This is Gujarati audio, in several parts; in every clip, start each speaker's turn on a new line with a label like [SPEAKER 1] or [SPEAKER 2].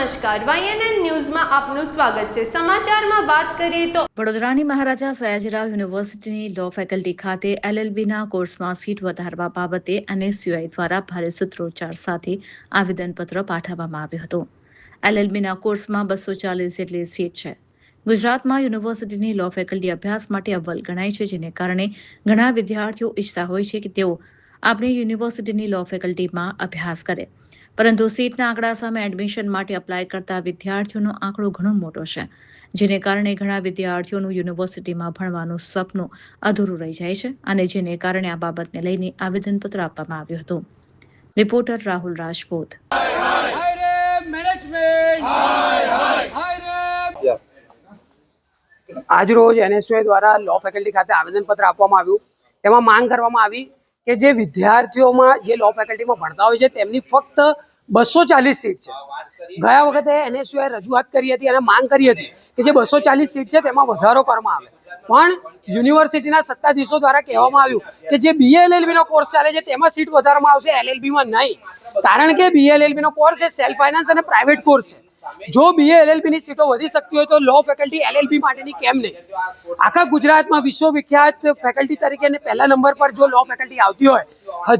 [SPEAKER 1] નમસ્કાર, YNN ન્યૂઝમાં આપનું સ્વાગત છે। સમાચારમાં વાત કરીએ તો
[SPEAKER 2] વડોદરાની મહારાજા સયાજીરાવ યુનિવર્સિટીની લો ફેકલ્ટી ખાતે LLBના કોર્સમાં સીટ વધારવા બાબતે NSUI દ્વારા ભારે સૂત્રોચ્ચાર સાથે આવેદનપત્ર પાઠવવામાં આવ્યું હતું। LLBના કોર્સમાં 240 જેટલી સીટ છે। ગુજરાતમાં યુનિવર્સિટીની લો ફેકલ્ટી અભ્યાસ માટે અવ્વલ ગણાય છે, જેને કારણે ઘણા વિદ્યાર્થીઓ ઈચ્છતા હોય છે કે તેઓ આપણી યુનિવર્સિટીની લો ફેકલ્ટીમાં અભ્યાસ કરે, પરંતુ સીટના આંકડા સામે એડમિશન માટે અપ્લાય કરતા વિદ્યાર્થીઓનો આંકડો ઘણો મોટો છે, જેને કારણે ઘણા વિદ્યાર્થીઓનું યુનિવર્સિટીમાં ભણવાનું સપનું અધૂરું રહી જાય છે અને જેને કારણે આ બાબતને લઈને આવેદનપત્ર આપવામાં આવ્યું હતું। રિપોર્ટર રાહુલ રાજપૂત।
[SPEAKER 3] આજરોજ NSUI દ્વારા લો ફેકલ્ટી ખાતે આવેદનપત્ર આપવામાં આવ્યું। તેમાં માંગ કરવામાં આવી કે જે વિદ્યાર્થીઓમાં જે લો ફેકલ્ટીમાં ભણતા હોય છે તેમની ફક્ત 240 સીટ છે। ગયા વખતે NSUI રજૂઆત કરી હતી અને માંગ કરી હતી કે જે 240 સીટ છે તેમાં વધારો કરવામાં આવે, પણ યુનિવર્સિટીના સત્તાધીશો દ્વારા કહેવામાં આવ્યું કે જે BA LLB નો કોર્સ ચાલે છે તેમાં સીટ વધારવામાં આવશે, LLB માં નહીં, કારણ કે BA LLB નો કોર્સ એ સેલ્ફ ફાઇનાન્સ અને પ્રાઇવેટ કોર્સ છે। જો BA LLB ની સીટો વધી શકતી હોય તો લો ફેકલ્ટી LLB માટેની કેમ નહીં? આખા ગુજરાતમાં વિશ્વવિખ્યાત ફેકલ્ટી તરીકે પહેલા નંબર પર જો લો ફેકલ્ટી આવતી હોય,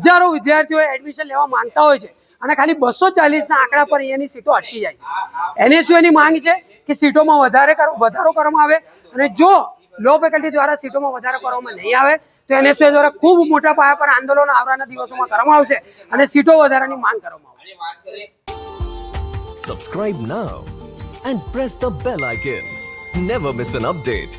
[SPEAKER 3] હજારો વિદ્યાર્થીઓ એડમિશન લેવા માંગતા હોય છે અને ખાલી 240ના આંકડા પર અહીંયાની સીટો અટકી જાય છે। NSUI ની માંગ છે કે સીટોમાં વધારો કરવામાં આવે અને જો લો ફેકલ્ટી દ્વારા સીટોમાં વધારો કરવામાં નહીં આવે તો NSUI દ્વારા ખૂબ મોટા પાયા પર આંદોલન આવનારા દિવસોમાં કરવામાં આવશે અને સીટો વધારાની માંગ કરવામાં આવશે।
[SPEAKER 4] Subscribe now and press the bell icon. Never miss an update.